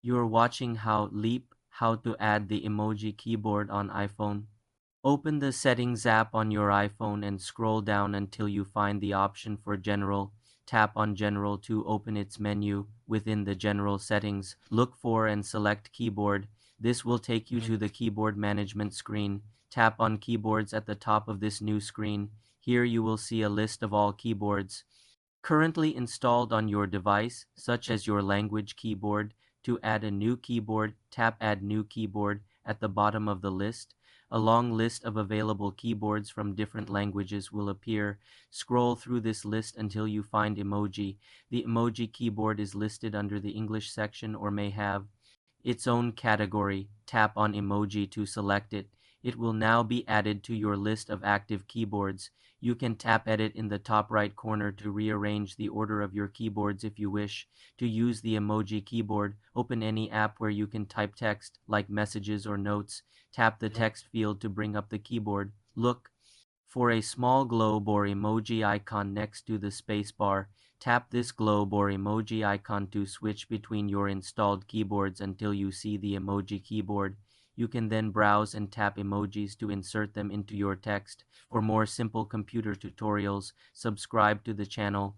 You're watching how to add the emoji keyboard on iPhone. Open the Settings app on your iPhone and scroll down until you find the option for General. Tap on General to open its menu. Within the General settings, look for and select Keyboard. This will take you to the keyboard management screen. Tap on Keyboards at the top of this new screen. Here you will see a list of all keyboards currently installed on your device, such as your language keyboard. To add a new keyboard, tap Add New Keyboard at the bottom of the list. A long list of available keyboards from different languages will appear. Scroll through this list until you find emoji. The emoji keyboard is listed under the English section or may have its own category. Tap on emoji to select it. It will now be added to your list of active keyboards. You can tap Edit in the top right corner to rearrange the order of your keyboards if you wish. To use the emoji keyboard, open any app where you can type text, like messages or notes. Tap the text field to bring up the keyboard. Look for a small globe or emoji icon next to the spacebar. Tap this globe or emoji icon to switch between your installed keyboards until you see the emoji keyboard. You can then browse and tap emojis to insert them into your text. For more simple computer tutorials, subscribe to the channel.